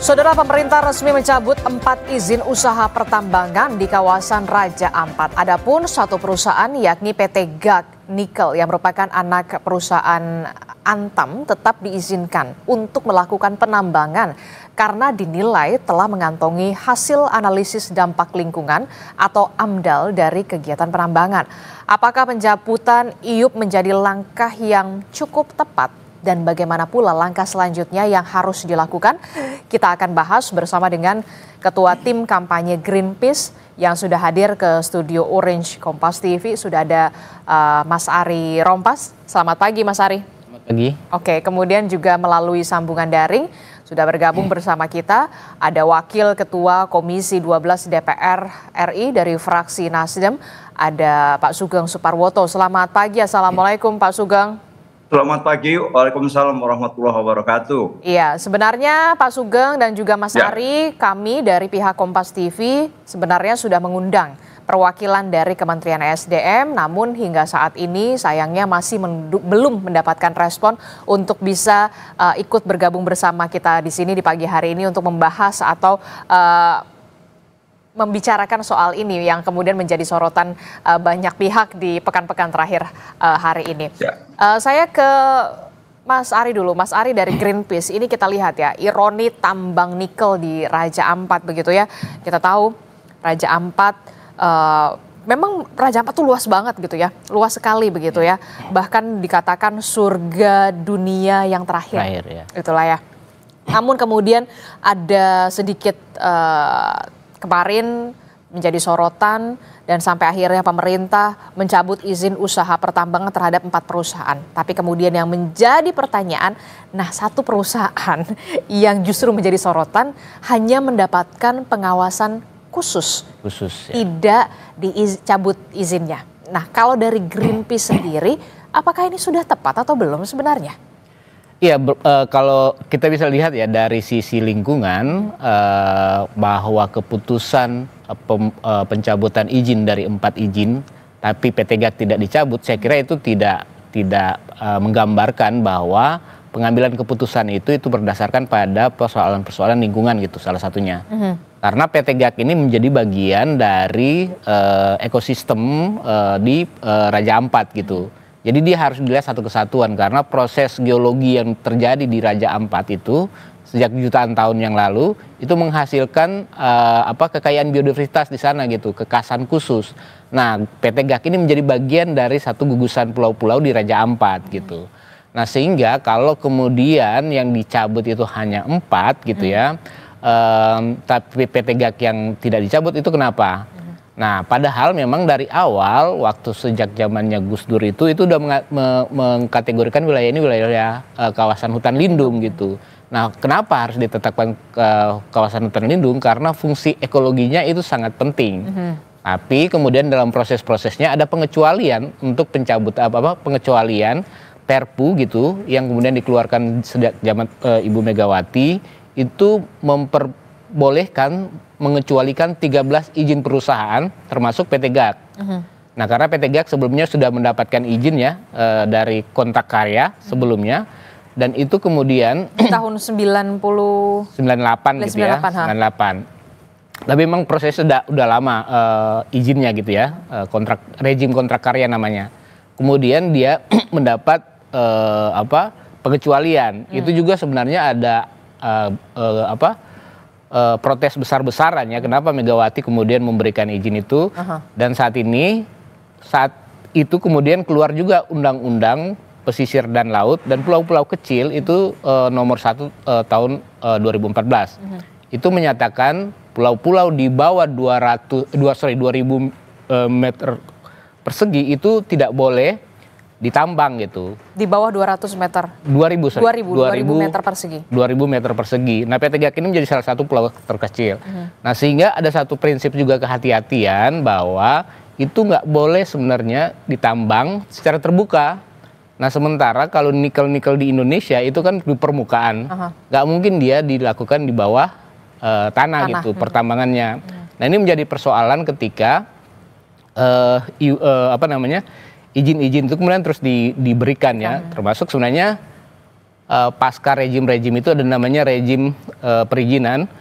Saudara, pemerintah resmi mencabut 4 izin usaha pertambangan di kawasan Raja Ampat. Adapun satu perusahaan yakni PT GAC Nikel yang merupakan anak perusahaan Antam tetap diizinkan untuk melakukan penambangan karena dinilai telah mengantongi hasil analisis dampak lingkungan atau AMDAL dari kegiatan penambangan. Apakah pencabutan IUP menjadi langkah yang cukup tepat? Dan bagaimana pula langkah selanjutnya yang harus dilakukan? Kita akan bahas bersama dengan Ketua Tim Kampanye Greenpeace yang sudah hadir ke studio Orange Kompas TV. Sudah ada Mas Ari Rompas. Selamat pagi Mas Ari. Selamat pagi. Oke, kemudian juga melalui sambungan daring sudah bergabung bersama kita ada Wakil Ketua Komisi 12 DPR RI dari fraksi Nasdem, ada Pak Sugeng Suparwoto. Selamat pagi, Assalamualaikum Pak Sugeng. Selamat pagi, waalaikumsalam warahmatullahi wabarakatuh. Iya, sebenarnya Pak Sugeng dan juga Mas Ari, kami dari pihak Kompas TV sebenarnya sudah mengundang perwakilan dari Kementerian SDM, namun hingga saat ini sayangnya masih belum mendapatkan respon untuk bisa ikut bergabung bersama kita di sini di pagi hari ini untuk membahas atau membicarakan soal ini yang kemudian menjadi sorotan banyak pihak di pekan-pekan terakhir hari ini. Saya ke Mas Ari dulu, Mas Ari dari Greenpeace. Ini kita lihat ya, ironi tambang nikel di Raja Ampat begitu ya. Kita tahu Raja Ampat, memang Raja Ampat tuh luas banget gitu ya, luas sekali begitu ya. Bahkan dikatakan surga dunia yang terakhir ya. Itulah ya. Namun kemudian ada sedikit kemarin menjadi sorotan dan sampai akhirnya pemerintah mencabut izin usaha pertambangan terhadap 4 perusahaan. Tapi kemudian yang menjadi pertanyaan, nah satu perusahaan yang justru menjadi sorotan hanya mendapatkan pengawasan khusus ya. Tidak dicabut izinnya. Nah kalau dari Greenpeace sendiri, apakah ini sudah tepat atau belum sebenarnya? Iya, kalau kita bisa lihat ya dari sisi lingkungan bahwa keputusan pencabutan izin dari 4 izin, tapi PT GAC tidak dicabut, saya kira itu tidak menggambarkan bahwa pengambilan keputusan itu berdasarkan pada persoalan-persoalan lingkungan gitu salah satunya. Karena PT GAC ini menjadi bagian dari ekosistem di Raja Ampat gitu. Jadi dia harus dilihat satu kesatuan karena proses geologi yang terjadi di Raja Ampat itu sejak jutaan tahun yang lalu itu menghasilkan kekayaan biodiversitas di sana gitu, kekasan khusus. Nah, PT GAC ini menjadi bagian dari satu gugusan pulau-pulau di Raja Ampat gitu. Nah, sehingga kalau kemudian yang dicabut itu hanya 4 gitu ya, tapi PT GAC yang tidak dicabut itu kenapa? Nah, padahal memang dari awal waktu sejak zamannya Gus Dur itu udah mengkategorikan wilayah ini wilayah kawasan hutan lindung gitu. Nah, kenapa harus ditetapkan kawasan hutan lindung? Karena fungsi ekologinya itu sangat penting. Tapi kemudian dalam proses-prosesnya ada pengecualian untuk pengecualian Perpu gitu yang kemudian dikeluarkan sejak zaman Ibu Megawati itu memperbolehkan mengecualikan 13 izin perusahaan termasuk PT GAC. Nah, karena PT GAC sebelumnya sudah mendapatkan izin ya dari kontrak karya sebelumnya dan itu kemudian tahun 98 gitu ya, 98. Tapi memang prosesnya udah lama izinnya gitu ya, rejim kontrak karya namanya. Kemudian dia mendapat pengecualian. Itu juga sebenarnya ada protes besar-besaran ya, kenapa Megawati kemudian memberikan izin itu. Dan saat itu kemudian keluar juga undang-undang pesisir dan laut dan pulau-pulau kecil itu nomor 1 tahun 2014. Itu menyatakan pulau-pulau di bawah 2000 meter persegi itu tidak boleh ditambang gitu. Di bawah 200 meter? 2000 meter persegi. 2000 meter persegi. Nah, PT GAC ini menjadi salah satu pulau terkecil. Nah, sehingga ada satu prinsip juga kehati-hatian bahwa itu nggak boleh sebenarnya ditambang secara terbuka. Nah, sementara kalau nikel-nikel di Indonesia itu kan di permukaan. Nggak mungkin dia dilakukan di bawah tanah gitu, pertambangannya. Nah, ini menjadi persoalan ketika izin-izin itu kemudian terus diberikan ya, termasuk sebenarnya pasca rejim-rejim itu ada namanya rejim perizinan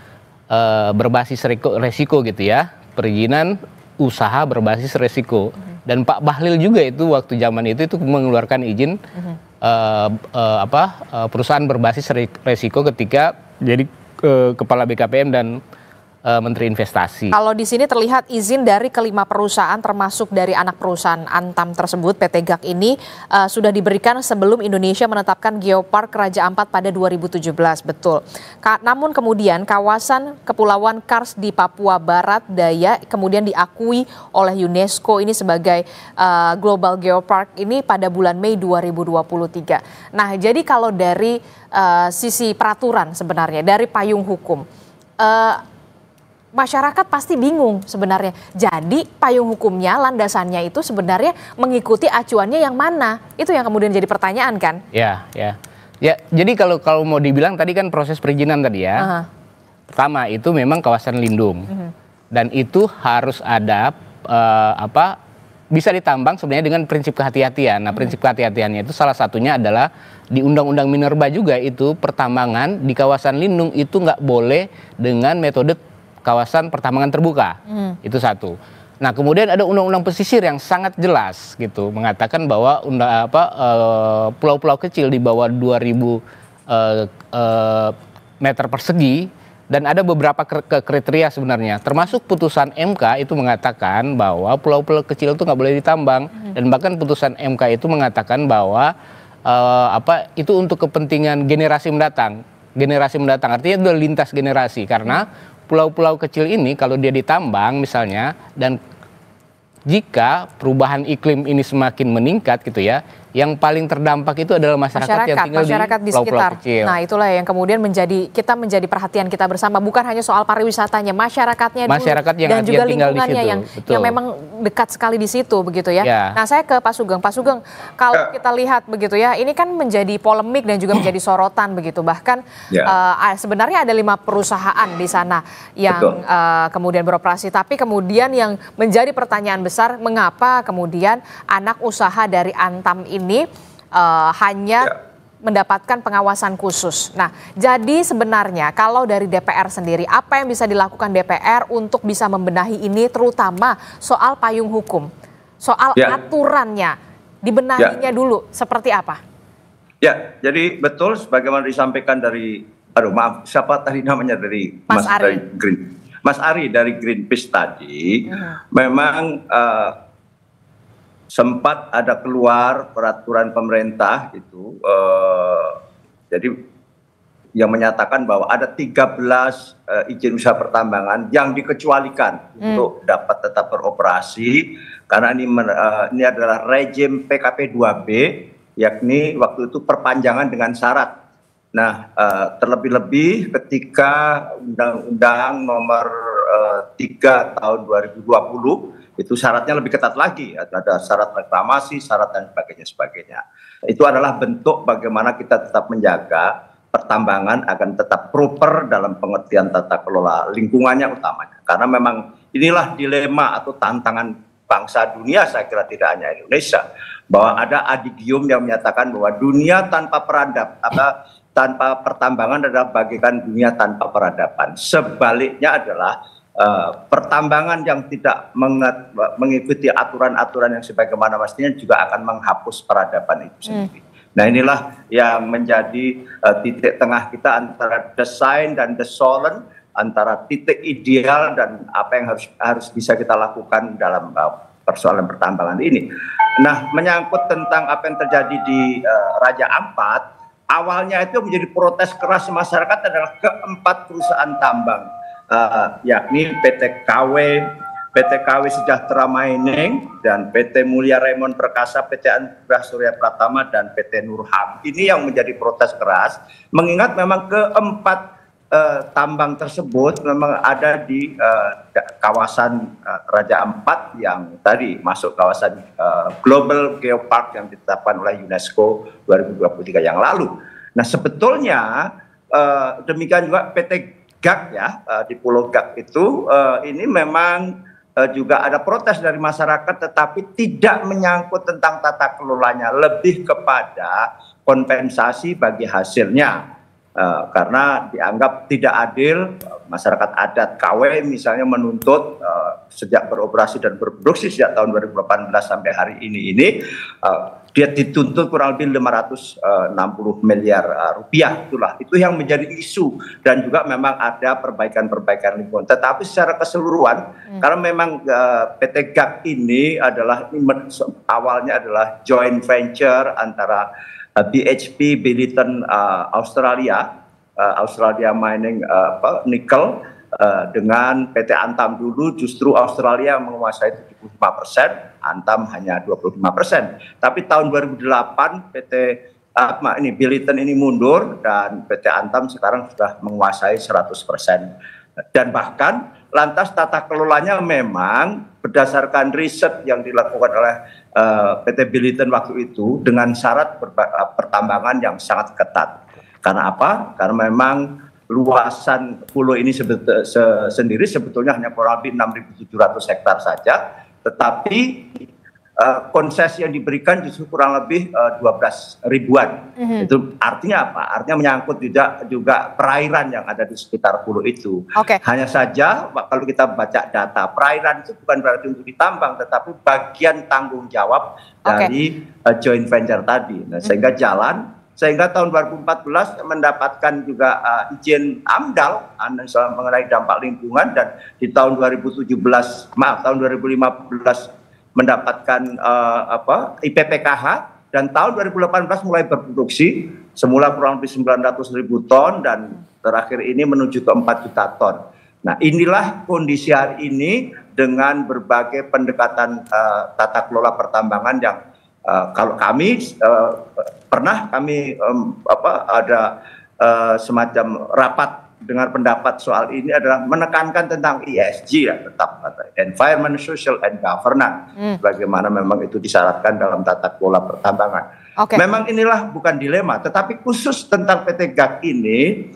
berbasis resiko gitu ya, perizinan usaha berbasis resiko. Dan Pak Bahlil juga itu waktu zaman itu mengeluarkan izin perusahaan berbasis resiko ketika jadi kepala BKPM dan Menteri Investasi. Kalau di sini terlihat izin dari kelima perusahaan termasuk dari anak perusahaan Antam tersebut PT GAC ini sudah diberikan sebelum Indonesia menetapkan Geopark Raja Ampat pada 2017, betul. Namun kemudian kawasan Kepulauan Kars di Papua Barat Daya kemudian diakui oleh UNESCO ini sebagai Global Geopark ini pada bulan Mei 2023. Nah, jadi kalau dari sisi peraturan sebenarnya dari payung hukum, masyarakat pasti bingung sebenarnya. Jadi payung hukumnya, landasannya itu sebenarnya mengikuti acuannya yang mana? Itu yang kemudian jadi pertanyaan kan? Ya. Jadi kalau mau dibilang tadi kan proses perizinan tadi ya. Pertama itu memang kawasan lindung. Dan itu harus ada bisa ditambang sebenarnya dengan prinsip kehati-hatian. Nah, prinsip kehati-hatiannya itu salah satunya adalah di Undang-Undang Minerba juga itu pertambangan di kawasan lindung itu nggak boleh dengan metode kawasan pertambangan terbuka. Itu satu. Nah, kemudian ada undang-undang pesisir yang sangat jelas gitu mengatakan bahwa pulau-pulau kecil di bawah 2000 meter persegi dan ada beberapa kriteria sebenarnya. Termasuk putusan MK itu mengatakan bahwa pulau-pulau kecil itu nggak boleh ditambang dan bahkan putusan MK itu mengatakan bahwa itu untuk kepentingan generasi mendatang. Generasi mendatang artinya itu lintas generasi karena pulau-pulau kecil ini kalau dia ditambang misalnya dan jika perubahan iklim ini semakin meningkat gitu ya, yang paling terdampak itu adalah masyarakat yang tinggal di pulau-pulau kecil. Nah, itulah yang kemudian menjadi perhatian kita bersama, bukan hanya soal pariwisatanya, masyarakatnya dulu, dan juga lingkungannya yang memang dekat sekali di situ begitu ya. Nah, saya ke Pak Sugeng. Pak Sugeng, kalau kita lihat begitu ya, ini kan menjadi polemik dan juga menjadi sorotan begitu. Bahkan sebenarnya ada 5 perusahaan di sana yang kemudian beroperasi, tapi kemudian yang menjadi pertanyaan besar, mengapa kemudian anak usaha dari Antam ini hanya mendapatkan pengawasan khusus. Nah, jadi sebenarnya kalau dari DPR sendiri, apa yang bisa dilakukan DPR untuk bisa membenahi ini, terutama soal payung hukum, soal aturannya, dibenahinya dulu, seperti apa? Ya, jadi betul sebagaimana disampaikan dari, siapa tadi namanya dari Mas Ari. Mas Ari dari Greenpeace tadi, memang sempat ada keluar peraturan pemerintah gitu, jadi yang menyatakan bahwa ada 13 izin usaha pertambangan yang dikecualikan untuk dapat tetap beroperasi karena ini adalah rejim PKP 2B, yakni waktu itu perpanjangan dengan syarat. Nah, terlebih-lebih ketika Undang-Undang Nomor 3 Tahun 2020 itu syaratnya lebih ketat lagi, ada syarat reklamasi, syarat dan sebagainya. Itu adalah bentuk bagaimana kita tetap menjaga pertambangan akan tetap proper dalam pengertian tata kelola lingkungannya utamanya. Karena memang inilah dilema atau tantangan bangsa dunia, saya kira tidak hanya Indonesia, bahwa ada adigium yang menyatakan bahwa dunia tanpa tanpa pertambangan adalah bagaikan dunia tanpa peradaban. Sebaliknya adalah pertambangan yang tidak mengikuti aturan-aturan yang sebagaimana mestinya juga akan menghapus peradaban itu sendiri. Nah, inilah yang menjadi titik tengah kita antara desain dan desolen, antara titik ideal dan apa yang harus bisa kita lakukan dalam persoalan pertambangan ini. Nah, menyangkut tentang apa yang terjadi di Raja Ampat, awalnya itu menjadi protes keras masyarakat adalah keempat perusahaan tambang, yakni PT KW Sejahtera Mining dan PT Mulia Raymond Perkasa, PT Anugrah Surya Pratama dan PT Nurham. Ini yang menjadi protes keras, mengingat memang keempat tambang tersebut memang ada di kawasan Raja Ampat yang tadi masuk kawasan Global Geopark yang ditetapkan oleh UNESCO 2023 yang lalu. Nah, sebetulnya demikian juga PT GAC ya, di Pulau GAC itu ini memang juga ada protes dari masyarakat, tetapi tidak menyangkut tentang tata kelolanya, lebih kepada kompensasi bagi hasilnya. Karena dianggap tidak adil, masyarakat adat KW misalnya menuntut sejak beroperasi dan berproduksi sejak tahun 2018 sampai hari ini dia dituntut kurang lebih 560 miliar rupiah. Itu yang menjadi isu, dan juga memang ada perbaikan-perbaikan lingkungan. Tetapi secara keseluruhan, karena memang PT GAC ini adalah awalnya adalah joint venture antara BHP Billiton Australia Mining Nickel dengan PT Antam. Dulu justru Australia menguasai 75%, Antam hanya 25%. Tapi tahun 2008 Billiton ini mundur dan PT Antam sekarang sudah menguasai 100%. Dan bahkan lantas tata kelolanya memang berdasarkan riset yang dilakukan oleh PT Billiton waktu itu dengan syarat pertambangan yang sangat ketat. Karena apa? Karena memang luasan pulau ini sendiri sebetulnya hanya kurang lebih 6.700 hektar saja, tetapi konsesi yang diberikan justru kurang lebih 12 ribuan. Itu artinya apa? Artinya menyangkut juga perairan yang ada di sekitar pulau itu. Hanya saja kalau kita baca data, perairan itu bukan berarti untuk ditambang, tetapi bagian tanggung jawab dari joint venture tadi. Nah, sehingga tahun 2014 mendapatkan juga izin AMDAL mengenai dampak lingkungan, dan di tahun 2015 mendapatkan IPPKH, dan tahun 2018 mulai berproduksi, semula kurang lebih 900.000 ton dan terakhir ini menuju ke 4 juta ton. Nah, inilah kondisi hari ini dengan berbagai pendekatan tata kelola pertambangan yang kalau kami pernah ada semacam rapat dengar pendapat soal ini adalah menekankan tentang ESG ya, tetap environment, social, and governance, bagaimana memang itu disyaratkan dalam tata kelola pertambangan. Memang inilah bukan dilema, tetapi khusus tentang PT GAC ini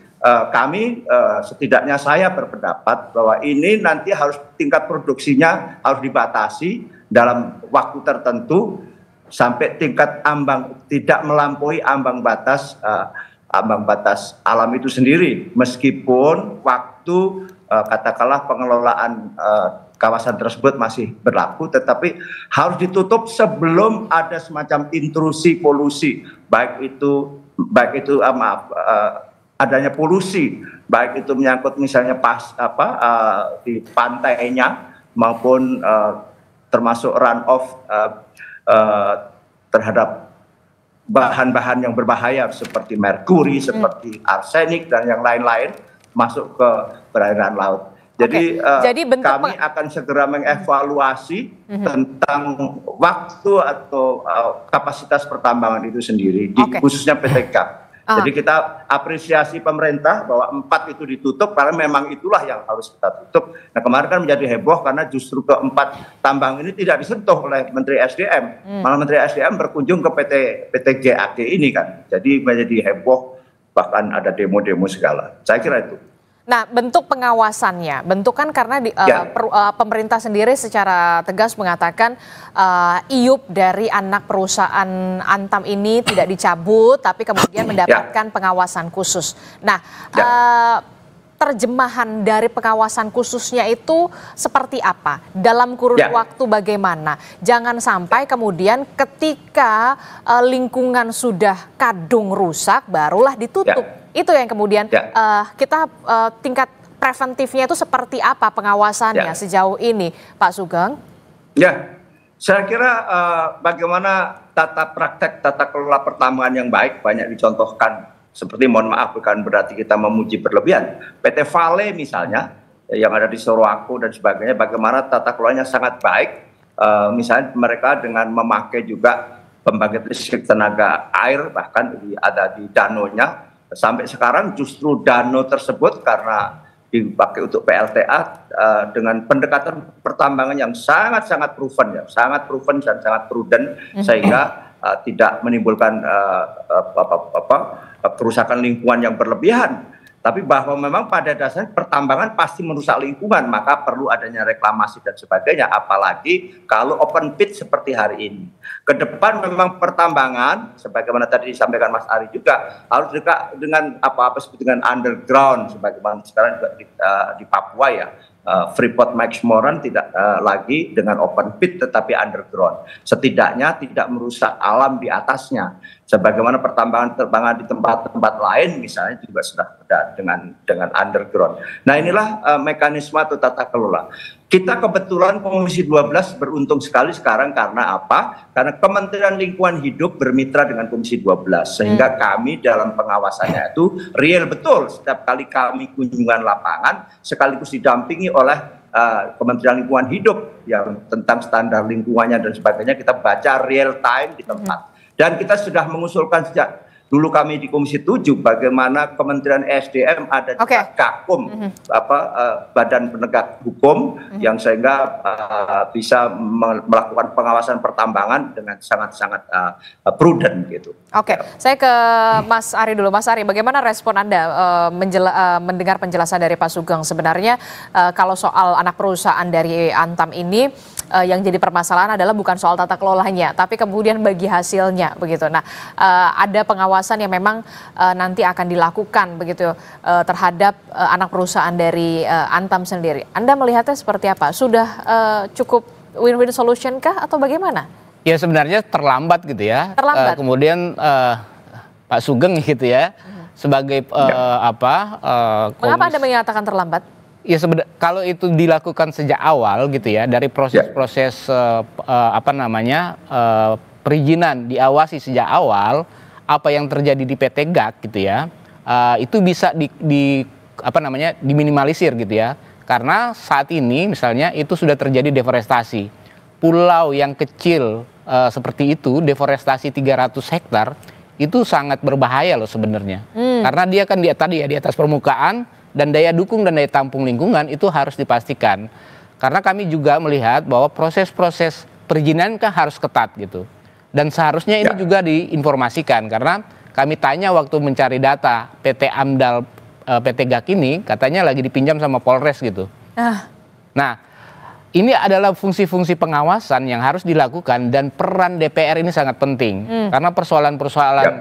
kami setidaknya saya berpendapat bahwa ini nanti harus tingkat produksinya harus dibatasi dalam waktu tertentu sampai tingkat ambang tidak melampaui ambang batas alam itu sendiri, meskipun waktu katakanlah pengelolaan kawasan tersebut masih berlaku, tetapi harus ditutup sebelum ada semacam intrusi polusi, baik itu adanya polusi, baik itu menyangkut misalnya di pantainya maupun termasuk runoff terhadap bahan-bahan yang berbahaya seperti merkuri, seperti arsenik dan yang lain-lain masuk ke perairan laut. Jadi kami akan segera mengevaluasi tentang waktu atau kapasitas pertambangan itu sendiri, khususnya PT GAC. Jadi kita apresiasi pemerintah bahwa 4 itu ditutup karena memang itulah yang harus kita tutup. Nah, kemarin kan menjadi heboh karena justru ke-4 tambang ini tidak disentuh oleh Menteri SDM. Malah Menteri SDM berkunjung ke PT GAC ini kan. Jadi menjadi heboh, bahkan ada demo-demo segala. Saya kira itu. Nah, bentuk pengawasannya, kan karena pemerintah sendiri secara tegas mengatakan iup dari anak perusahaan Antam ini tidak dicabut, tapi kemudian mendapatkan pengawasan khusus. Nah, terjemahan dari pengawasan khususnya itu seperti apa? Dalam kurun waktu bagaimana? Jangan sampai kemudian ketika lingkungan sudah kadung rusak, barulah ditutup. Itu yang kemudian kita tingkat preventifnya itu seperti apa pengawasannya sejauh ini, Pak Sugeng? Ya, saya kira bagaimana tata kelola pertambangan yang baik banyak dicontohkan. Seperti, mohon maaf, bukan berarti kita memuji berlebihan. PT Vale misalnya yang ada di Sorowako dan sebagainya, bagaimana tata kelolanya sangat baik. Misalnya mereka dengan memakai juga pembangkit listrik tenaga air, bahkan ada di danonya. Sampai sekarang justru dano tersebut karena dipakai untuk PLTA dengan pendekatan pertambangan yang sangat proven dan sangat prudent, sehingga tidak menimbulkan kerusakan lingkungan yang berlebihan. Tapi bahwa memang pada dasarnya pertambangan pasti merusak lingkungan, maka perlu adanya reklamasi dan sebagainya, apalagi kalau open pit seperti hari ini. Ke depan memang pertambangan, sebagaimana tadi disampaikan Mas Ari juga, harus dekat dengan apa-apa seperti dengan underground, sebagaimana sekarang juga di Papua ya. Freeport McMoRan tidak lagi dengan open pit tetapi underground. Setidaknya tidak merusak alam di atasnya. Sebagaimana pertambangan di tempat-tempat lain misalnya juga sudah ada dengan underground. Nah inilah mekanisme atau tata kelola. Kita kebetulan Komisi 12 beruntung sekali sekarang karena apa? Karena Kementerian Lingkungan Hidup bermitra dengan Komisi 12 sehingga kami dalam pengawasannya itu real betul setiap kali kami kunjungan lapangan sekaligus didampingi oleh Kementerian Lingkungan Hidup yang tentang standar lingkungannya dan sebagainya, kita baca real time di tempat. Dan kita sudah mengusulkan sejak dulu kami di Komisi 7 bagaimana Kementerian SDM ada di Gakum, Badan Penegak Hukum yang sehingga bisa melakukan pengawasan pertambangan dengan sangat-sangat prudent gitu. Oke, saya ke Mas Ari dulu. Mas Ari, bagaimana respon Anda mendengar penjelasan dari Pak Sugeng? Sebenarnya kalau soal anak perusahaan dari Antam ini yang jadi permasalahan adalah bukan soal tata kelolanya, tapi kemudian bagi hasilnya begitu. Nah, ada pengawasan yang memang nanti akan dilakukan begitu terhadap anak perusahaan dari Antam sendiri. Anda melihatnya seperti apa? Sudah cukup win-win solution kah atau bagaimana? Ya sebenarnya terlambat gitu ya. Terlambat. Kemudian Pak Sugeng gitu ya sebagai Mengapa Anda menyatakan terlambat? Ya sebenarnya kalau itu dilakukan sejak awal gitu ya, dari proses-proses perizinan diawasi sejak awal, apa yang terjadi di PT GAK gitu ya, itu bisa diminimalisir gitu ya. Karena saat ini misalnya itu sudah terjadi deforestasi. Pulau yang kecil seperti itu, deforestasi 300 hektar, itu sangat berbahaya loh sebenarnya. Karena dia kan di atas permukaan, dan daya dukung dan daya tampung lingkungan itu harus dipastikan. Karena kami juga melihat bahwa proses-proses perizinan kan harus ketat gitu. Dan seharusnya ini juga diinformasikan, karena kami tanya waktu mencari data PT AMDAL, PT GAK ini katanya lagi dipinjam sama Polres gitu. Nah, ini adalah fungsi-fungsi pengawasan yang harus dilakukan dan peran DPR ini sangat penting. Karena persoalan-persoalan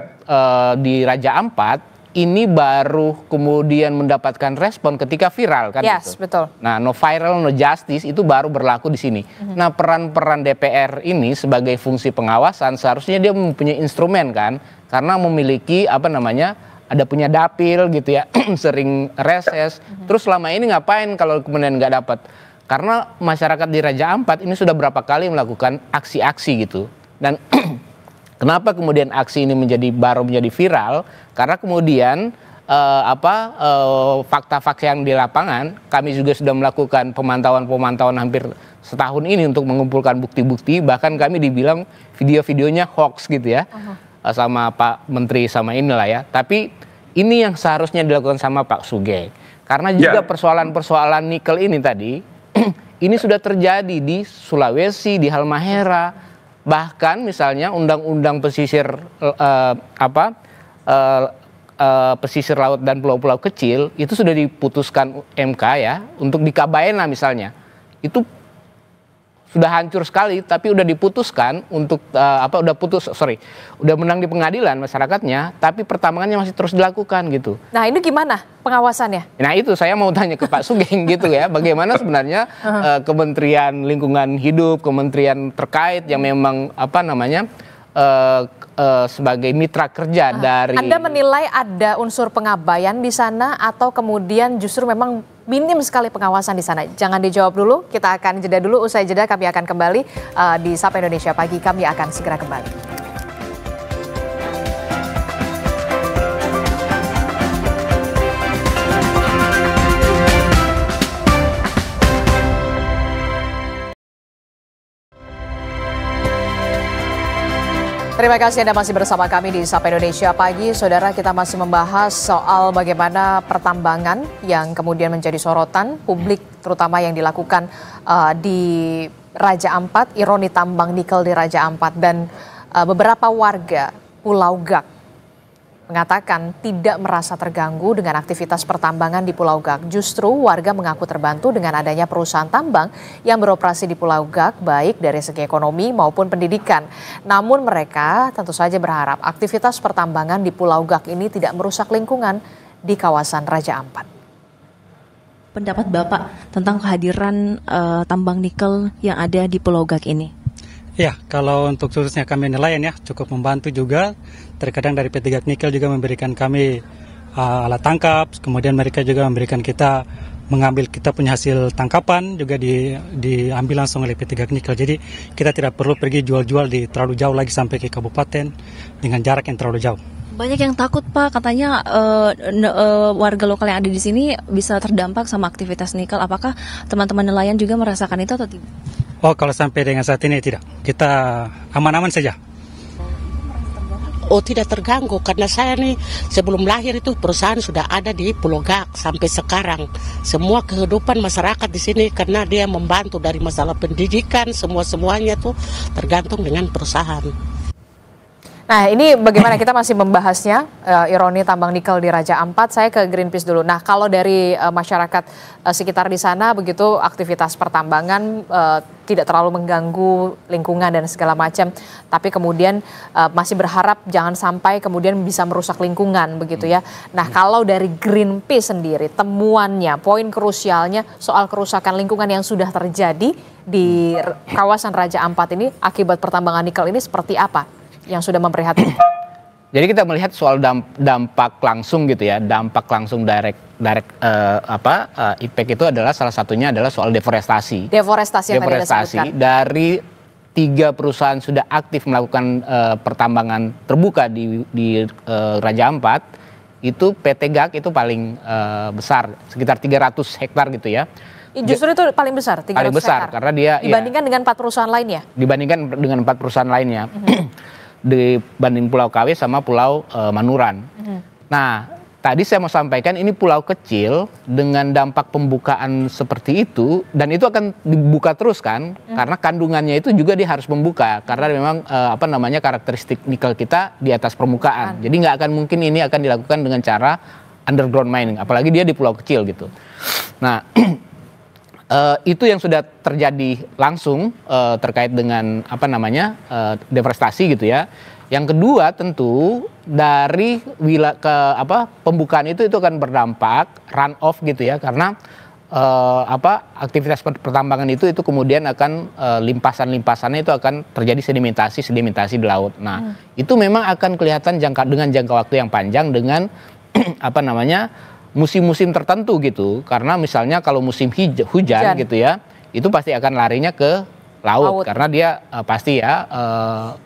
di Raja Ampat ini baru kemudian mendapatkan respon ketika viral kan? Yes, gitu. Betul. Nah, no viral no justice itu baru berlaku di sini. Nah, peran-peran DPR ini sebagai fungsi pengawasan seharusnya dia mempunyai instrumen kan, karena memiliki ada punya dapil gitu ya, sering reses. Terus selama ini ngapain kalau kemudian nggak dapat? Karena masyarakat di Raja Ampat ini sudah berapa kali melakukan aksi-aksi gitu, dan kenapa kemudian aksi ini baru menjadi viral? Karena kemudian fakta-fakta yang di lapangan, kami juga sudah melakukan pemantauan hampir setahun ini untuk mengumpulkan bukti-bukti. Bahkan kami dibilang video-videonya hoax gitu ya, sama Pak Menteri sama inilah ya. Tapi ini yang seharusnya dilakukan sama Pak Sugeng. Karena juga persoalan-persoalan nikel ini tadi, ini sudah terjadi di Sulawesi, di Halmahera. Bahkan misalnya undang-undang pesisir pesisir laut dan pulau-pulau kecil itu sudah diputuskan MK ya untuk di Kabaena misalnya. Itu sudah hancur sekali, tapi udah diputuskan untuk udah menang di pengadilan masyarakatnya, tapi pertambangannya masih terus dilakukan gitu. Nah, ini gimana pengawasannya? Nah, itu saya mau tanya ke Pak Sugeng gitu ya, bagaimana sebenarnya Kementerian Lingkungan Hidup, kementerian terkait yang memang sebagai mitra kerja dari... Anda menilai ada unsur pengabaian di sana atau kemudian justru memang minim sekali pengawasan di sana? Jangan dijawab dulu, kita akan jeda dulu. Usai jeda kami akan kembali di Sapa Indonesia Pagi. Kami akan segera kembali. Terima kasih Anda masih bersama kami di Sapa Indonesia Pagi. Saudara, kita masih membahas soal bagaimana pertambangan yang kemudian menjadi sorotan publik, terutama yang dilakukan di Raja Ampat, ironi tambang nikel di Raja Ampat, dan beberapa warga Pulau GAK mengatakan tidak merasa terganggu dengan aktivitas pertambangan di Pulau Gak. Justru warga mengaku terbantu dengan adanya perusahaan tambang yang beroperasi di Pulau Gak, baik dari segi ekonomi maupun pendidikan. Namun mereka tentu saja berharap aktivitas pertambangan di Pulau Gak ini tidak merusak lingkungan di kawasan Raja Ampat. Pendapat Bapak tentang kehadiran tambang nikel yang ada di Pulau Gak ini? Ya, kalau untuk khususnya kami nelayan ya cukup membantu juga. Terkadang dari PT Gak Nikel juga memberikan kami alat tangkap, kemudian mereka juga memberikan kita mengambil kita punya hasil tangkapan juga diambil langsung oleh PT Gak Nikel. Jadi kita tidak perlu pergi jual-jual di terlalu jauh lagi sampai ke kabupaten dengan jarak yang terlalu jauh. Banyak yang takut Pak, katanya warga lokal yang ada di sini bisa terdampak sama aktivitas nikel. Apakah teman-teman nelayan juga merasakan itu atau tidak? Oh, kalau sampai dengan saat ini tidak. Kita aman-aman saja. Oh, tidak terganggu karena saya nih sebelum lahir itu perusahaan sudah ada di Pulau Gak sampai sekarang. Semua kehidupan masyarakat di sini karena dia membantu dari masalah pendidikan, semuanya tuh tergantung dengan perusahaan. Nah, ini bagaimana kita masih membahasnya, ironi tambang nikel di Raja Ampat. Saya ke Greenpeace dulu. Nah, kalau dari masyarakat sekitar di sana begitu aktivitas pertambangan tidak terlalu mengganggu lingkungan dan segala macam, tapi kemudian masih berharap jangan sampai kemudian bisa merusak lingkungan begitu ya. Nah, kalau dari Greenpeace sendiri temuannya, poin krusialnya soal kerusakan lingkungan yang sudah terjadi di kawasan Raja Ampat ini akibat pertambangan nikel ini seperti apa yang sudah memprihatinkan? Jadi kita melihat soal dampak langsung gitu ya, dampak langsung direct impact itu adalah salah satunya adalah soal deforestasi. Deforestasi yang tadi Anda sebutkan. Dari 3 perusahaan sudah aktif melakukan pertambangan terbuka di Raja Ampat, itu PT Gak itu paling besar, sekitar 300 hektar gitu ya. Justru itu paling besar, 300 paling besar hektar. karena dia dibandingkan dengan 4 perusahaan lainnya. Dibandingkan dengan 4 perusahaan lainnya. Dibanding Pulau KW sama Pulau Manuran. Nah, tadi saya mau sampaikan ini pulau kecil dengan dampak pembukaan seperti itu, dan itu akan dibuka terus kan, karena kandungannya itu juga dia harus membuka, karena memang karakteristik nikel kita di atas permukaan. Jadi nggak akan mungkin ini akan dilakukan dengan cara underground mining, apalagi dia di pulau kecil gitu. Nah, itu yang sudah terjadi langsung terkait dengan deforestasi gitu ya. Yang kedua tentu dari pembukaan itu akan berdampak run off gitu ya, karena aktivitas pertambangan itu kemudian akan limpasannya itu akan terjadi sedimentasi di laut. Nah, itu memang akan kelihatan dengan jangka waktu yang panjang dengan musim-musim tertentu gitu, karena misalnya kalau musim hujan gitu ya, itu pasti akan larinya ke laut. Karena dia pasti ya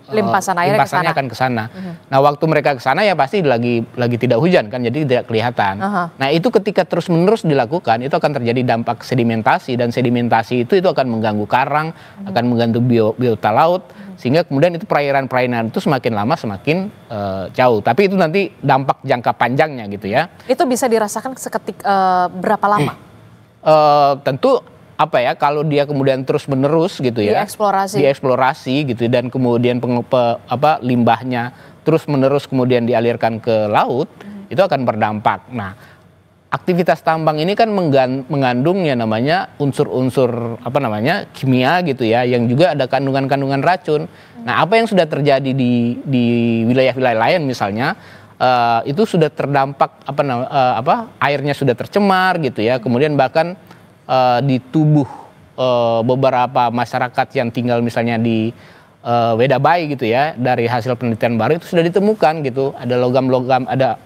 limpasannya akan ke sana. Nah, waktu mereka ke sana ya pasti lagi tidak hujan kan, jadi tidak kelihatan. Nah, itu ketika terus-menerus dilakukan itu akan terjadi dampak sedimentasi, dan sedimentasi itu akan mengganggu karang, akan mengganggu biota laut, sehingga kemudian itu perairan itu semakin lama semakin jauh. Tapi itu nanti dampak jangka panjangnya gitu ya. Itu bisa dirasakan berapa lama? Tentu kalau dia kemudian terus-menerus gitu ya, dieksplorasi gitu, dan kemudian limbahnya terus-menerus kemudian dialirkan ke laut, itu akan berdampak. Nah, aktivitas tambang ini kan mengandung ya namanya unsur-unsur kimia gitu ya, yang juga ada kandungan-kandungan racun. Nah, apa yang sudah terjadi di wilayah-wilayah lain misalnya, itu sudah terdampak airnya sudah tercemar gitu ya, kemudian bahkan di tubuh beberapa masyarakat yang tinggal misalnya di Wedabai gitu ya, dari hasil penelitian baru itu sudah ditemukan gitu, ada logam-logam, ada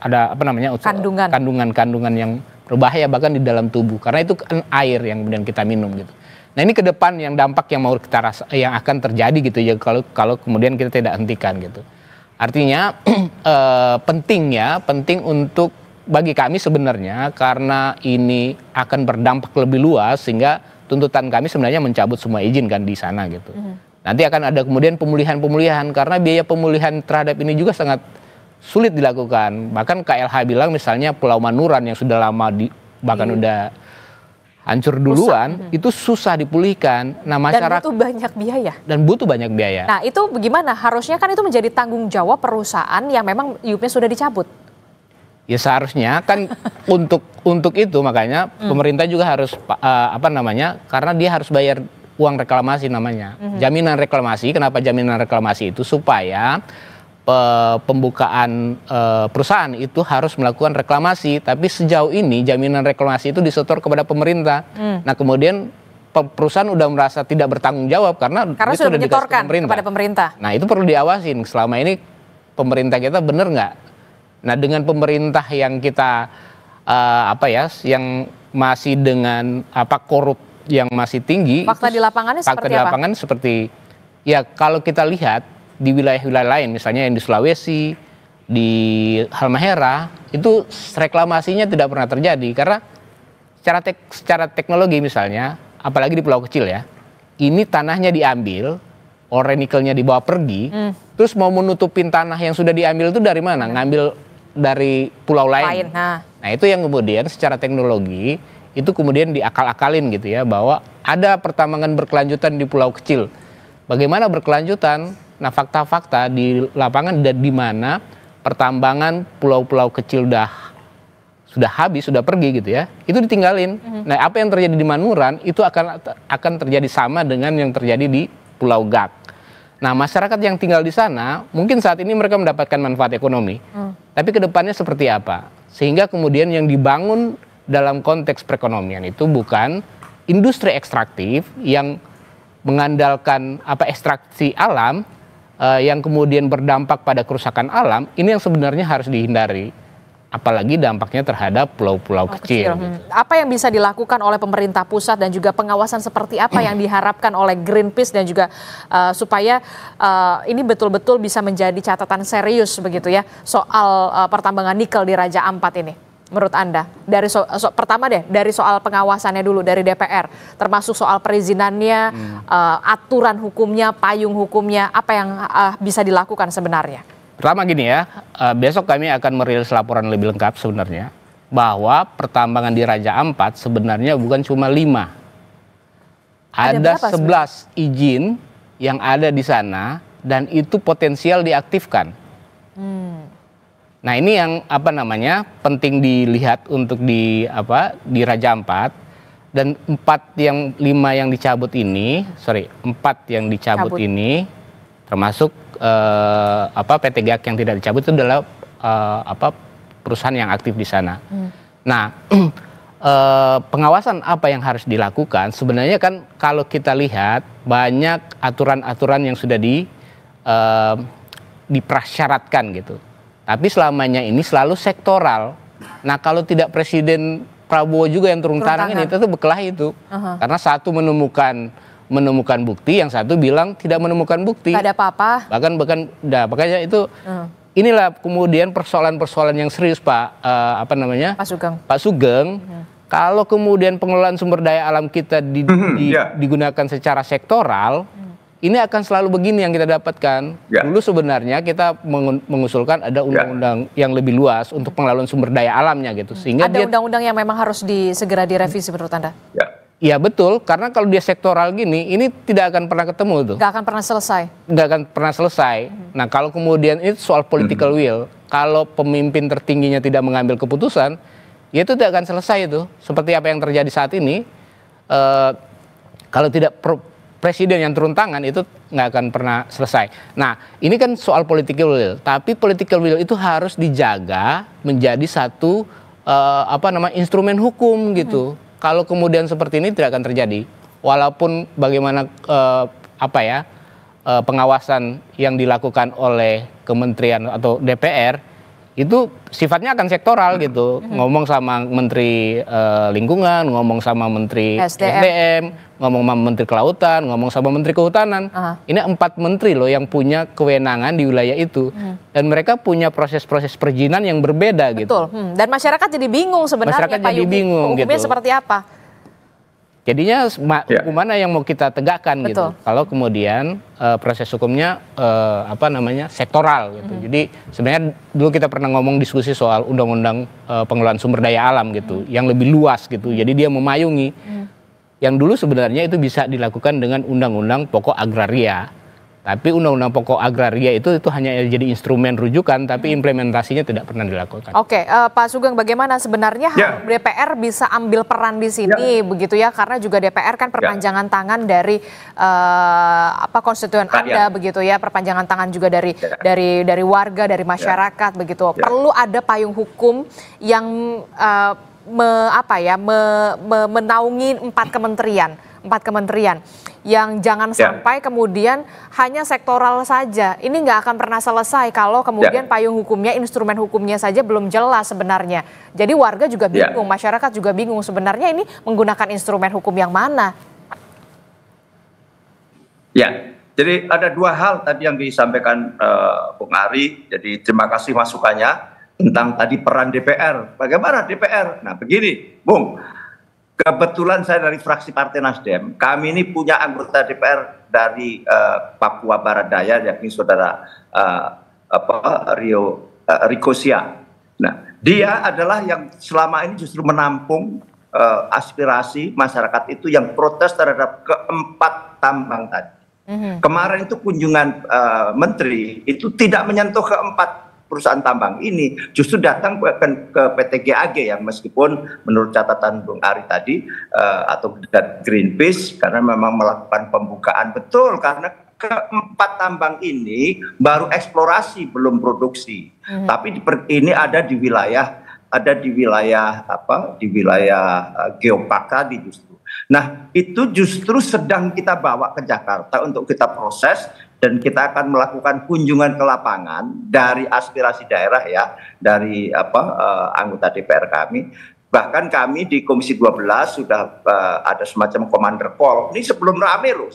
kandungan yang berbahaya bahkan di dalam tubuh, karena itu kan air yang kemudian kita minum gitu. Nah, ini ke depan yang dampak yang mau kita yang akan terjadi gitu ya, kalau kemudian kita tidak hentikan gitu. Artinya penting untuk bagi kami sebenarnya, karena ini akan berdampak lebih luas, sehingga tuntutan kami sebenarnya mencabut semua izin kan di sana gitu. Nanti akan ada kemudian pemulihan karena biaya pemulihan terhadap ini juga sangat sulit dilakukan. Bahkan KLH bilang misalnya Pulau Manuran yang sudah lama bahkan udah hancur duluan, itu susah dipulihkan. Nah, masyarakat dan butuh banyak biaya. Nah, itu bagaimana? Harusnya kan itu menjadi tanggung jawab perusahaan yang memang IUP-nya sudah dicabut. Ya seharusnya kan untuk itu makanya pemerintah juga harus karena dia harus bayar uang reklamasi namanya. Jaminan reklamasi, kenapa jaminan reklamasi itu? Supaya pembukaan perusahaan itu harus melakukan reklamasi, tapi sejauh ini jaminan reklamasi itu disetor kepada pemerintah. Nah kemudian perusahaan udah merasa tidak bertanggung jawab karena itu sudah menyetorkan kepada pemerintah. Nah itu perlu diawasin, selama ini pemerintah kita benar nggak? Nah dengan pemerintah yang kita yang masih dengan korup yang masih tinggi, fakta di lapangannya fakta seperti di lapangan apa? Seperti ya kalau kita lihat di wilayah-wilayah lain, misalnya yang di Sulawesi, di Halmahera, itu reklamasinya tidak pernah terjadi karena secara teknologi misalnya, apalagi di pulau kecil ya, ini tanahnya diambil, ore nikelnya dibawa pergi, terus mau menutupin tanah yang sudah diambil itu dari mana? Ngambil dari pulau lain. Nah itu yang kemudian secara teknologi itu kemudian diakal-akalin gitu ya, bahwa ada pertambangan berkelanjutan di pulau kecil. Bagaimana berkelanjutan? Nah fakta-fakta di lapangan di mana pertambangan pulau-pulau kecil sudah habis, sudah pergi gitu ya, itu ditinggalin. Nah apa yang terjadi di Manuran itu akan terjadi sama dengan yang terjadi di Pulau Gak. Nah masyarakat yang tinggal di sana mungkin saat ini mereka mendapatkan manfaat ekonomi, tapi kedepannya seperti apa? Sehingga kemudian yang dibangun dalam konteks perekonomian itu bukan industri ekstraktif yang mengandalkan ekstraksi alam yang kemudian berdampak pada kerusakan alam, ini yang sebenarnya harus dihindari. Apalagi dampaknya terhadap pulau-pulau kecil. Apa yang bisa dilakukan oleh pemerintah pusat dan juga pengawasan seperti apa yang diharapkan oleh Greenpeace dan juga supaya ini betul-betul bisa menjadi catatan serius begitu ya soal pertambangan nikel di Raja Ampat ini? Menurut Anda, dari pertama deh dari soal pengawasannya dulu dari DPR, termasuk soal perizinannya, aturan hukumnya, payung hukumnya, apa yang bisa dilakukan sebenarnya? Pertama gini ya, besok kami akan merilis laporan lebih lengkap sebenarnya, bahwa pertambangan di Raja Ampat sebenarnya bukan cuma 5. Ada 11 izin yang ada di sana dan itu potensial diaktifkan. Nah ini yang penting dilihat untuk di Raja Ampat, dan 4 yang dicabut ini termasuk PT GAK yang tidak dicabut itu adalah perusahaan yang aktif di sana. Nah pengawasan apa yang harus dilakukan sebenarnya kan kalau kita lihat banyak aturan-aturan yang sudah diprasyaratkan gitu. Tapi selamanya ini selalu sektoral. Nah kalau tidak Presiden Prabowo juga yang turun tangan ini itu berkelahi itu. Karena satu menemukan bukti, yang satu bilang tidak menemukan bukti. Gak ada apa-apa. Makanya itu inilah kemudian persoalan-persoalan yang serius Pak Sugeng. Kalau kemudian pengelolaan sumber daya alam kita digunakan secara sektoral, ini akan selalu begini yang kita dapatkan. Dulu sebenarnya kita mengusulkan ada undang-undang yang lebih luas untuk pengelolaan sumber daya alamnya gitu. Sehingga ada undang-undang yang memang harus segera direvisi menurut Anda? Iya betul, karena kalau dia sektoral gini, ini tidak akan pernah ketemu tuh. Nggak akan pernah selesai. Nggak akan pernah selesai. Nah kalau kemudian itu soal political will, kalau pemimpin tertingginya tidak mengambil keputusan, ya itu tidak akan selesai itu. Seperti apa yang terjadi saat ini, kalau tidak presiden yang turun tangan itu nggak akan pernah selesai. Nah ini kan soal political will, tapi political will itu harus dijaga menjadi satu instrumen hukum gitu. Kalau kemudian seperti ini tidak akan terjadi, walaupun bagaimana pengawasan yang dilakukan oleh kementerian atau DPR itu sifatnya akan sektoral gitu, ngomong sama Menteri Lingkungan, ngomong sama Menteri SDM, ngomong sama Menteri Kelautan, ngomong sama Menteri Kehutanan. Ini 4 menteri loh yang punya kewenangan di wilayah itu, dan mereka punya proses-proses perizinan yang berbeda. Betul. Gitu. Dan masyarakat jadi bingung sebenarnya. Masyarakat jadi bingung hukumnya gitu. Seperti apa? Jadinya hukum mana yang mau kita tegakkan gitu. Kalau kemudian proses hukumnya sektoral gitu. Jadi sebenarnya dulu kita pernah ngomong diskusi soal undang-undang pengelolaan sumber daya alam gitu, yang lebih luas gitu. Jadi dia memayungi. Yang dulu sebenarnya itu bisa dilakukan dengan undang-undang pokok agraria. Tapi Undang-Undang Pokok Agraria itu hanya jadi instrumen rujukan, tapi implementasinya tidak pernah dilakukan. Oke, Pak Sugeng, bagaimana sebenarnya DPR bisa ambil peran di sini, begitu ya? Karena juga DPR kan perpanjangan tangan dari konstituen Anda, begitu ya? Perpanjangan tangan juga dari warga, dari masyarakat, begitu. Perlu ada payung hukum yang menaungi 4 kementerian yang jangan sampai kemudian hanya sektoral saja. Ini nggak akan pernah selesai kalau kemudian payung hukumnya, instrumen hukumnya saja belum jelas sebenarnya. Jadi warga juga bingung, masyarakat juga bingung sebenarnya ini menggunakan instrumen hukum yang mana. Ya, jadi ada 2 hal tadi yang disampaikan Bung Ari. Jadi terima kasih masukannya tentang tadi peran DPR. Bagaimana DPR? Nah begini, Bung. Kebetulan saya dari fraksi Partai Nasdem, kami ini punya anggota DPR dari Papua Barat Daya, yakni saudara Riko Sia. Nah, dia adalah yang selama ini justru menampung aspirasi masyarakat itu yang protes terhadap ke-4 tambang tadi. Kemarin itu kunjungan menteri itu tidak menyentuh ke-4 perusahaan tambang ini, justru datang ke PT GAG yang meskipun menurut catatan Bung Ari tadi atau Greenpeace, karena memang melakukan pembukaan betul, karena ke-4 tambang ini baru eksplorasi belum produksi, tapi ini ada di wilayah Geopaka di justru. Nah itu justru sedang kita bawa ke Jakarta untuk kita proses. Dan kita akan melakukan kunjungan ke lapangan dari aspirasi daerah ya, dari anggota DPR kami. Bahkan kami di Komisi 12 sudah ada semacam commander call. Ini sebelum rame loh,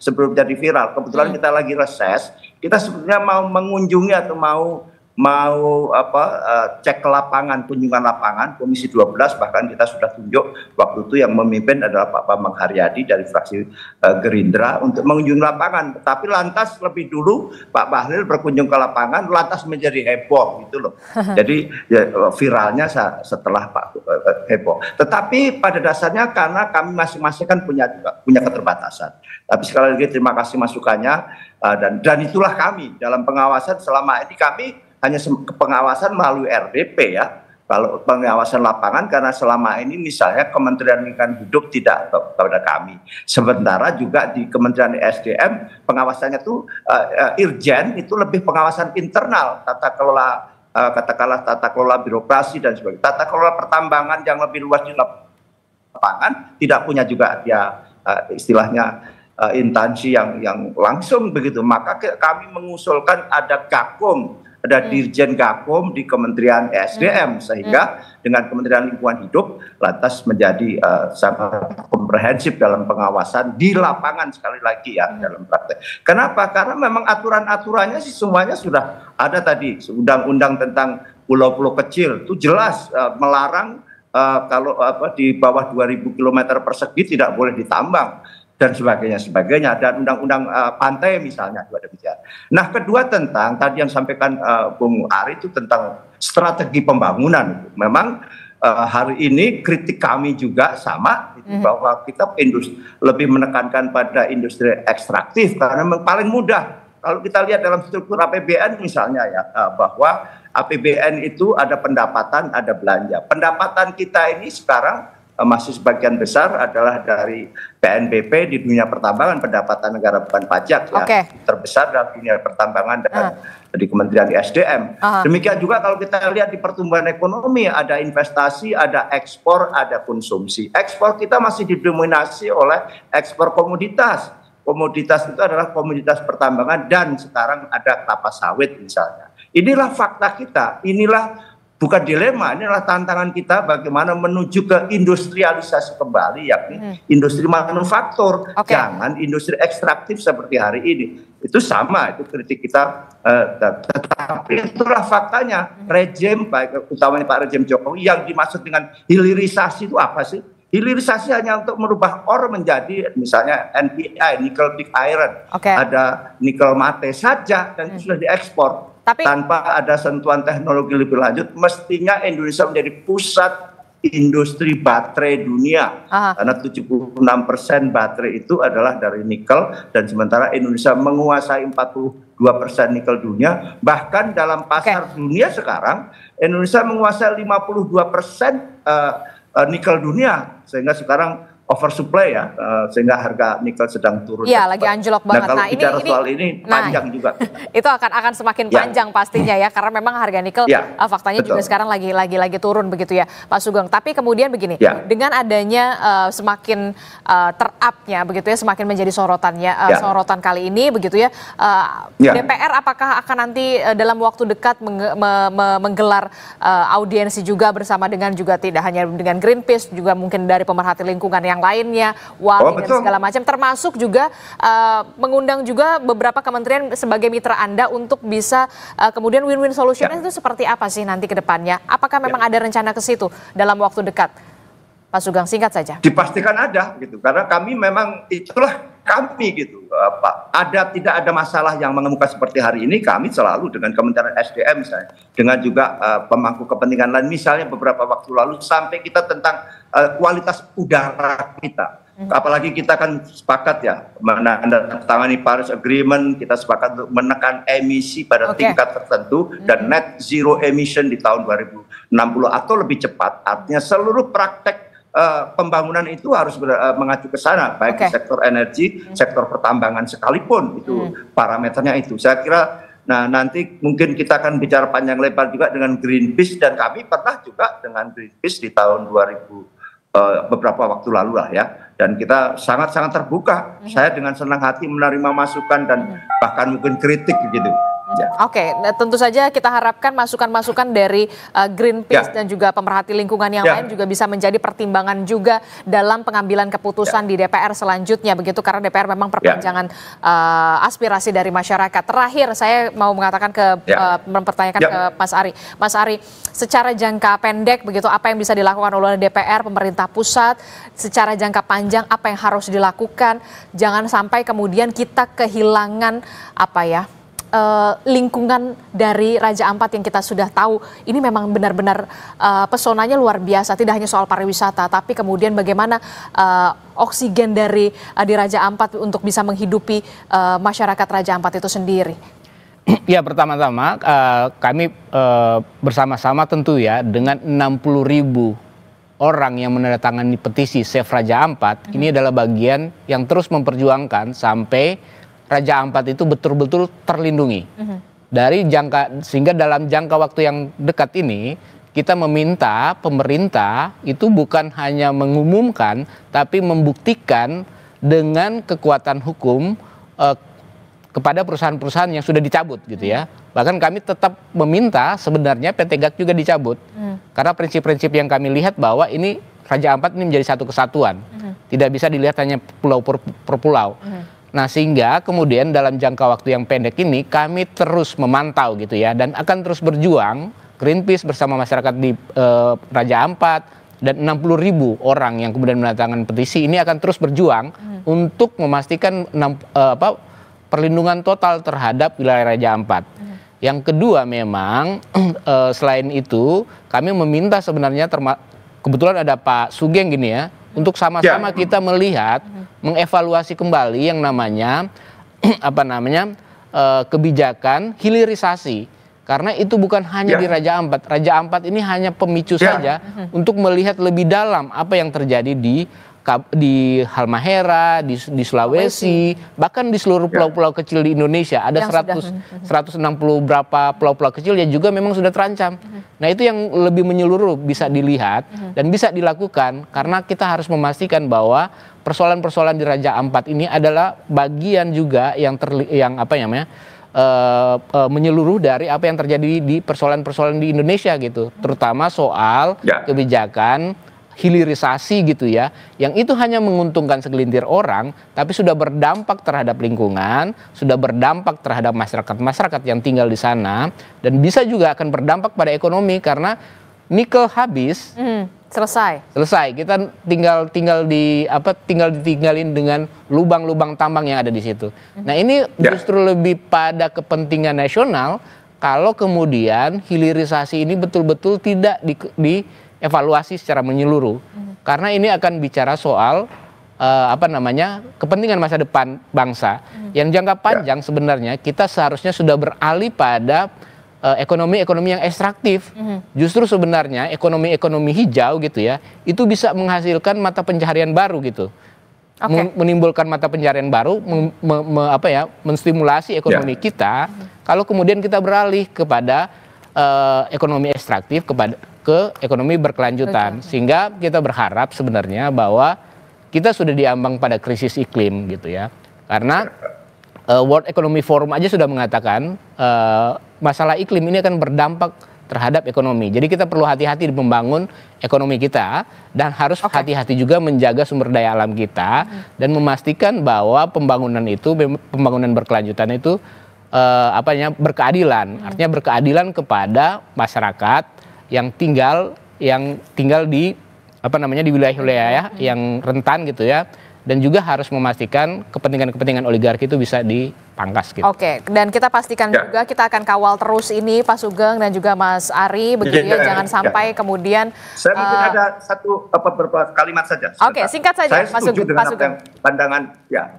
sebelum jadi viral. Kebetulan kita lagi reses, kita sebenarnya mau mengunjungi atau mau cek ke lapangan, kunjungan lapangan Komisi 12, bahkan kita sudah tunjuk waktu itu yang memimpin adalah Pak Bambang Haryadi dari fraksi Gerindra untuk mengunjungi lapangan. Tapi lantas lebih dulu Pak Bahlil berkunjung ke lapangan, lantas menjadi heboh gitu loh. Jadi viralnya setelah Pak heboh. Tetapi pada dasarnya karena kami masing-masing kan punya keterbatasan. Tapi sekali lagi terima kasih masukannya, dan itulah kami dalam pengawasan selama ini. Kami hanya pengawasan melalui RDP ya, kalau pengawasan lapangan, karena selama ini misalnya Kementerian Lingkungan Hidup tidak kepada kami. Sementara juga di Kementerian SDM pengawasannya tuh Irjen itu lebih pengawasan internal, tata kelola katakanlah tata kelola birokrasi dan sebagainya. Tata kelola pertambangan yang lebih luas di lapangan tidak punya juga dia istilahnya instansi yang langsung begitu. Maka kami mengusulkan ada Gakum, ada Dirjen Gakum di Kementerian SDM, sehingga dengan Kementerian Lingkungan Hidup lantas menjadi sangat komprehensif dalam pengawasan di lapangan, sekali lagi ya, dalam praktek. Kenapa? Karena memang aturan-aturannya sih semuanya sudah ada tadi. Undang-undang tentang pulau-pulau kecil itu jelas melarang kalau di bawah 2000 km persegi tidak boleh ditambang dan sebagainya, dan undang-undang pantai misalnya juga demikian. Nah kedua tentang tadi yang sampaikan Bung Ari itu tentang strategi pembangunan. Memang hari ini kritik kami juga sama bahwa kita lebih menekankan pada industri ekstraktif karena memang paling mudah. Kalau kita lihat dalam struktur APBN misalnya ya, bahwa APBN itu ada pendapatan, ada belanja. Pendapatan kita ini sekarang masih sebagian besar adalah dari PNBP di dunia pertambangan, pendapatan negara bukan pajak ya, terbesar dalam dunia pertambangan dan di Kementerian SDM. Demikian juga kalau kita lihat di pertumbuhan ekonomi, ada investasi, ada ekspor, ada konsumsi. Ekspor kita masih didominasi oleh ekspor komoditas. Komoditas itu adalah komoditas pertambangan dan sekarang ada kelapa sawit misalnya. Inilah fakta kita, inilah bukan dilema, inilah tantangan kita bagaimana menuju ke industrialisasi kembali, yakni industri manufaktur, jangan industri ekstraktif seperti hari ini. Itu sama, itu kritik kita, tetapi itulah faktanya. Rejim, baik utamanya Pak Rejim Jokowi, yang dimaksud dengan hilirisasi itu apa sih? Hilirisasi hanya untuk merubah ore menjadi misalnya NPI, nickel pig iron, ada nikel mate saja, dan itu sudah diekspor. Tanpa ada sentuhan teknologi lebih lanjut, mestinya Indonesia menjadi pusat industri baterai dunia. Aha. Karena 76% baterai itu adalah dari nikel, dan sementara Indonesia menguasai 42% nikel dunia. Bahkan dalam pasar dunia sekarang, Indonesia menguasai 52% nikel dunia, sehingga sekarang oversupply ya, sehingga harga nikel sedang turun. Iya, lagi anjlok banget. Nah, kalau bicara soal ini panjang juga. Itu akan semakin panjang pastinya ya, karena memang harga nikel faktanya juga sekarang lagi turun begitu ya, Pak Sugeng. Tapi kemudian begini, dengan adanya semakin terupnya begitu ya, semakin menjadi sorotan kali ini begitu ya, DPR apakah akan nanti dalam waktu dekat menggelar audiensi juga bersama dengan juga tidak hanya dengan Greenpeace, juga mungkin dari pemerhati lingkungan yang lainnya, WALI dan segala macam, termasuk juga mengundang juga beberapa kementerian sebagai mitra Anda untuk bisa kemudian win-win solution itu seperti apa sih nanti ke depannya? Apakah memang ada rencana ke situ dalam waktu dekat? Pak Sugeng, singkat saja. Dipastikan ada gitu, karena kami memang itulah kami gitu, Pak. Tidak ada masalah yang mengemuka seperti hari ini. Kami selalu dengan Kementerian SDM misalnya, dengan juga pemangku kepentingan lain, misalnya beberapa waktu lalu sampai kita tentang kualitas udara kita. Apalagi kita kan sepakat ya menandatangani Paris Agreement, kita sepakat untuk menekan emisi pada tingkat tertentu dan net zero emission di tahun 2060 atau lebih cepat. Artinya seluruh praktek pembangunan itu harus mengacu ke sana, baik di sektor energi, sektor pertambangan sekalipun, itu parameternya itu. Saya kira, nah nanti mungkin kita akan bicara panjang lebar juga dengan Greenpeace, dan kami pernah juga dengan Greenpeace di tahun 2000 beberapa waktu lalu lah ya, dan kita sangat-sangat terbuka. Saya dengan senang hati menerima masukan dan bahkan mungkin kritik gitu. Oke, tentu saja kita harapkan masukan-masukan dari Greenpeace dan juga pemerhati lingkungan yang lain juga bisa menjadi pertimbangan juga dalam pengambilan keputusan di DPR selanjutnya begitu, karena DPR memang perpanjangan aspirasi dari masyarakat. Terakhir saya mau mengatakan mempertanyakan ke Mas Ari. Mas Ari, secara jangka pendek begitu apa yang bisa dilakukan oleh DPR, pemerintah pusat, secara jangka panjang apa yang harus dilakukan? Jangan sampai kemudian kita kehilangan lingkungan dari Raja Ampat yang kita sudah tahu ini memang benar-benar pesonanya luar biasa, tidak hanya soal pariwisata tapi kemudian bagaimana oksigen di Raja Ampat untuk bisa menghidupi masyarakat Raja Ampat itu sendiri. Ya, pertama-tama kami bersama-sama tentu ya dengan 60.000 orang yang menandatangani petisi Save Raja Ampat, ini adalah bagian yang terus memperjuangkan sampai Raja Ampat itu betul-betul terlindungi. Sehingga dalam jangka waktu yang dekat ini kita meminta pemerintah itu bukan hanya mengumumkan tapi membuktikan dengan kekuatan hukum kepada perusahaan-perusahaan yang sudah dicabut gitu ya. Bahkan kami tetap meminta sebenarnya PT GAC juga dicabut. Karena prinsip-prinsip yang kami lihat bahwa ini Raja Ampat ini menjadi satu kesatuan. Tidak bisa dilihat hanya pulau per pulau. Nah, sehingga kemudian dalam jangka waktu yang pendek ini kami terus memantau gitu ya, dan akan terus berjuang. Greenpeace bersama masyarakat di Raja Ampat dan 60.000 orang yang kemudian menandatangani petisi ini akan terus berjuang untuk memastikan perlindungan total terhadap wilayah Raja Ampat. Yang kedua memang selain itu kami meminta sebenarnya kebetulan ada Pak Sugeng gini ya, untuk sama-sama kita melihat, mengevaluasi kembali yang namanya kebijakan hilirisasi, karena itu bukan hanya di Raja Ampat. Raja Ampat ini hanya pemicu saja untuk melihat lebih dalam apa yang terjadi di Halmahera, di Sulawesi, bahkan di seluruh pulau-pulau kecil di Indonesia. Ada 160 berapa pulau-pulau kecil yang juga memang sudah terancam. Nah, itu yang lebih menyeluruh bisa dilihat dan bisa dilakukan, karena kita harus memastikan bahwa persoalan-persoalan di Raja Ampat ini adalah bagian juga yang menyeluruh dari apa yang terjadi di persoalan-persoalan di Indonesia gitu, terutama soal kebijakan hilirisasi gitu ya, yang itu hanya menguntungkan segelintir orang tapi sudah berdampak terhadap lingkungan, sudah berdampak terhadap masyarakat yang tinggal di sana, dan bisa juga akan berdampak pada ekonomi karena nikel habis, selesai kita tinggal ditinggalin dengan lubang-lubang tambang yang ada di situ. Nah, ini justru lebih pada kepentingan nasional kalau kemudian hilirisasi ini betul-betul tidak evaluasi secara menyeluruh. Karena ini akan bicara soal kepentingan masa depan bangsa. Yang jangka panjang sebenarnya kita seharusnya sudah beralih pada ekonomi-ekonomi yang ekstraktif. Justru sebenarnya ekonomi-ekonomi hijau gitu ya, itu bisa menghasilkan mata pencaharian baru gitu. Menimbulkan mata pencaharian baru, menstimulasi ekonomi kita. Kalau kemudian kita beralih kepada ekonomi ekstraktif ke ekonomi berkelanjutan, sehingga kita berharap sebenarnya bahwa kita sudah diambang pada krisis iklim gitu ya. Karena World Economic Forum aja sudah mengatakan masalah iklim ini akan berdampak terhadap ekonomi. Jadi kita perlu hati-hati di membangun ekonomi kita dan harus hati-hati juga menjaga sumber daya alam kita dan memastikan bahwa pembangunan berkelanjutan itu berkeadilan. Artinya berkeadilan kepada masyarakat yang tinggal di di wilayah-wilayah yang rentan gitu ya. Dan juga harus memastikan kepentingan-kepentingan oligarki itu bisa dipangkas gitu. Oke, dan kita pastikan juga kita akan kawal terus ini Pak Sugeng dan juga Mas Ari begitu ya, jangan sampai kemudian saya mungkin ada beberapa kalimat saja. Oke, singkat saja Saya setuju dengan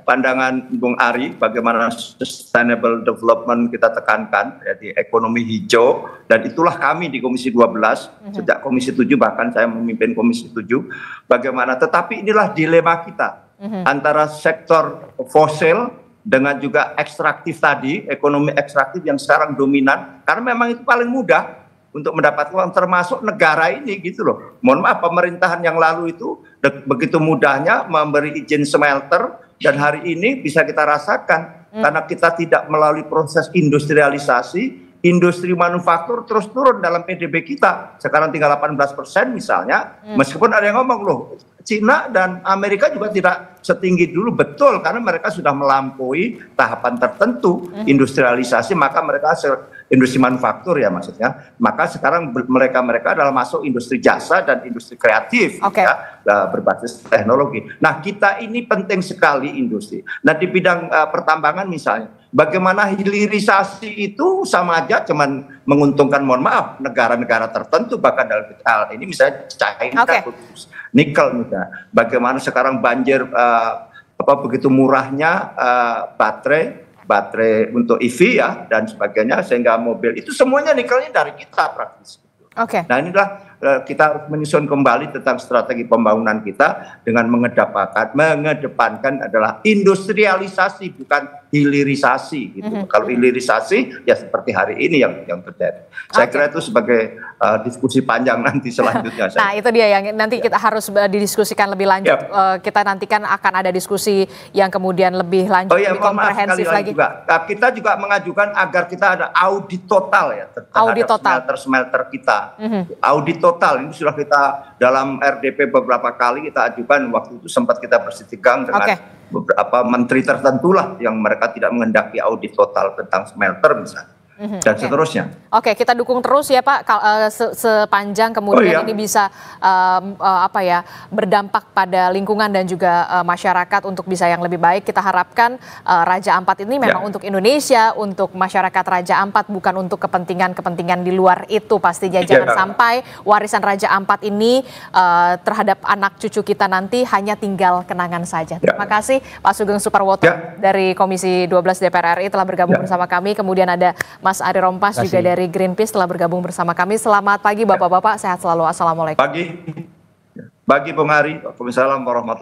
pandangan Bung Ari bagaimana sustainable development kita tekankan ya, di ekonomi hijau, dan itulah kami di Komisi 12 sejak Komisi 7, bahkan saya memimpin Komisi 7, bagaimana, tetapi inilah dilema kita antara sektor fosil dengan juga ekstraktif tadi, ekonomi ekstraktif yang sekarang dominan, karena memang itu paling mudah untuk mendapat uang, termasuk negara ini gitu loh. Mohon maaf, pemerintahan yang lalu itu begitu mudahnya memberi izin smelter, dan hari ini bisa kita rasakan karena kita tidak melalui proses industrialisasi, industri manufaktur terus turun dalam PDB kita. Sekarang tinggal 18% misalnya, meskipun ada yang ngomong loh, Cina dan Amerika juga tidak setinggi dulu, betul, karena mereka sudah melampaui tahapan tertentu industrialisasi, maka mereka industri manufaktur ya maksudnya, maka sekarang mereka adalah masuk industri jasa dan industri kreatif ya, berbasis teknologi. Nah, kita ini penting sekali industri. Nah, di bidang pertambangan misalnya, bagaimana hilirisasi itu sama aja cuman menguntungkan, mohon maaf, negara-negara tertentu, bahkan dalam hal ini misalnya China, nikel misalnya. Bagaimana sekarang banjir begitu murahnya baterai untuk EV ya dan sebagainya, sehingga mobil itu semuanya nikelnya dari kita praktis. Nah, inilah kita harus menyusun kembali tentang strategi pembangunan kita dengan mengedepankan adalah industrialisasi, bukan hilirisasi gitu. Kalau hilirisasi ya seperti hari ini yang terjadi. Saya kira itu sebagai diskusi panjang nanti selanjutnya. Nah, itu dia yang nanti kita harus didiskusikan lebih lanjut. Kita nantikan akan ada diskusi yang kemudian lebih lanjut, lebih komprehensif lagi. Kita juga mengajukan agar kita ada audit total ya terhadap smelter kita. Audit total ini sudah kita dalam RDP beberapa kali kita ajukan, waktu itu sempat kita bersitegang dengan beberapa menteri tertentu lah yang mereka tidak menghendaki audit total tentang smelter misalnya. Dan seterusnya. Kita dukung terus ya Pak, sepanjang kemudian ini bisa berdampak pada lingkungan dan juga masyarakat untuk bisa yang lebih baik. Kita harapkan Raja Ampat ini memang untuk Indonesia, untuk masyarakat Raja Ampat, bukan untuk kepentingan-kepentingan di luar itu pastinya. Jangan sampai warisan Raja Ampat ini terhadap anak cucu kita nanti hanya tinggal kenangan saja. Terima kasih Pak Sugeng Suparwoto dari Komisi 12 DPR RI telah bergabung bersama kami. Kemudian ada Mas Ari Rompas juga dari Greenpeace telah bergabung bersama kami. Selamat pagi Bapak-Bapak, sehat selalu. Assalamualaikum. Pagi Bung Ari, Waalaikumsalam warahmatullahi wabarakatuh.